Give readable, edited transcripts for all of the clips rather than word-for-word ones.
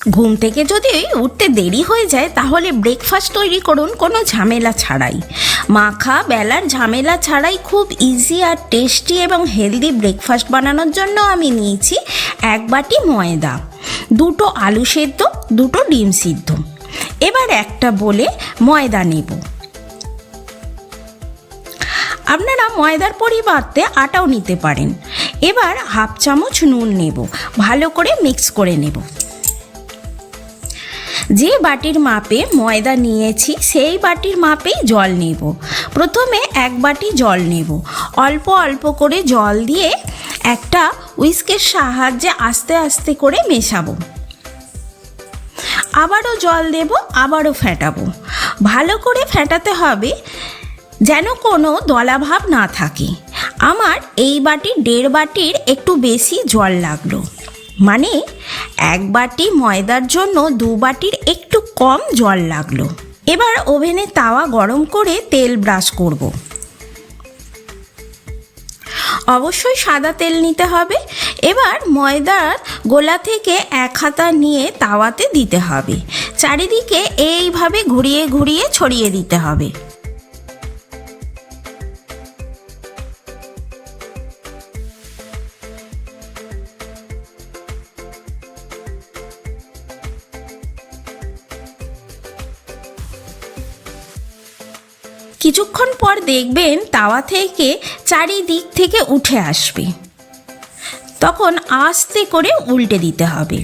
ঘুম থেকে যদি উঠতে দেরি হয়ে যায় তাহলে ব্রেকফাস্ট তৈরি করুন কোনো ঝামেলা ছাড়াই। মাখা বেলার ঝামেলা ছাড়াই খুব ইজি আর টেস্টি এবং হেলদি ব্রেকফাস্ট বানানোর জন্য আমি নিয়েছি 1 বাটি ময়দা, 2টো আলু সেদ্ধ, 2টো ডিম সিদ্ধ। এবার একটা বলে ময়দা নেব। আপনারা ময়দার পরিবর্তে আটাও নিতে পারেন। এবার 1/2 চামচ নুন নেব, ভালো করে মিক্স করে নেব। যে বাটির মাপে ময়দা নিয়েছি সেই বাটির মাপেই জল নেব। প্রথমে 1 বাটি জল নেব, অল্প অল্প করে জল দিয়ে একটা হুইস্কের সাহায্যে আস্তে আস্তে করে মেশাবো। আবারও জল দেব, আবারও ফেটাবো। ভালো করে ফেটাতে হবে যেন কোনো দলাভাব না থাকে। আমার এই বাটি 1.5 বাটির একটু বেশি জল লাগলো, মানে 1 বাটি ময়দার জন্য 2 বাটির একটু কম জল লাগলো। এবার ওভেনে তাওয়া গরম করে তেল ব্রাশ করব। অবশ্যই সাদা তেল নিতে হবে। এবার ময়দার গোলা থেকে 1 হাতা নিয়ে তাওয়াতে দিতে হবে। চারিদিকে এইভাবে ঘুরিয়ে ঘুরিয়ে ছড়িয়ে দিতে হবে। কিছুক্ষণ পর দেখবেন তাওয়া থেকে চারিদিক থেকে উঠে আসবে, তখন আস্তে করে উল্টে দিতে হবে।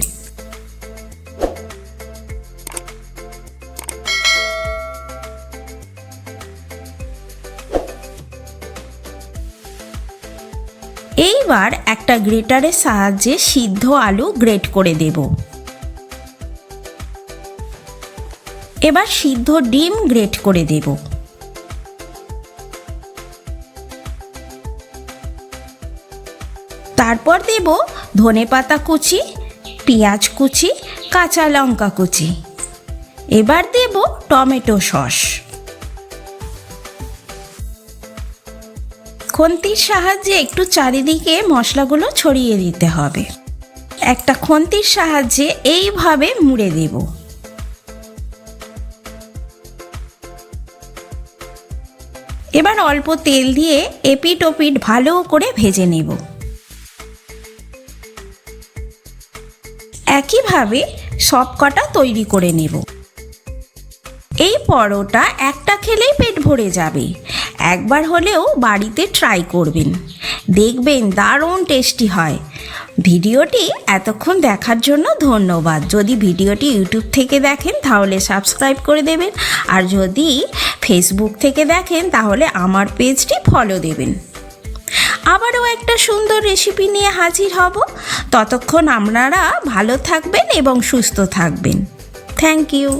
এইবার একটা গ্রেটারের সাহায্যে সিদ্ধ আলু গ্রেট করে দেব। এবার সিদ্ধ ডিম গ্রেট করে দেব। তারপর দেব ধনেপাতা কুচি, পেঁয়াজ কুচি, কাঁচা লঙ্কা কুচি। এবার দেব টমেটো সস। খুন্তির সাহায্যে একটু চারিদিকে মশলাগুলো ছড়িয়ে দিতে হবে। একটা খুন্তির সাহায্যে এইভাবে মুড়ে দেব। এবার অল্প তেল দিয়ে এপিট ওপিট ভালো করে ভেজে নেব। একইভাবে সবকটা তৈরি করে নেব। এই পরোটা একটা খেলেই পেট ভরে যাবে। একবার হলেও বাড়িতে ট্রাই করবেন, দেখবেন দারুণ টেস্টি হয়। ভিডিওটি এতক্ষণ দেখার জন্য ধন্যবাদ। যদি ভিডিওটি ইউটিউব থেকে দেখেন তাহলে সাবস্ক্রাইব করে দেবেন, আর যদি ফেসবুক থেকে দেখেন তাহলে আমার পেজটি ফলো দেবেন। আবারও একটা সুন্দর রেসিপি নিয়ে হাজির হব। ততক্ষণ আপনারা ভালো থাকবেন এবং সুস্থ থাকবেন। Thank you.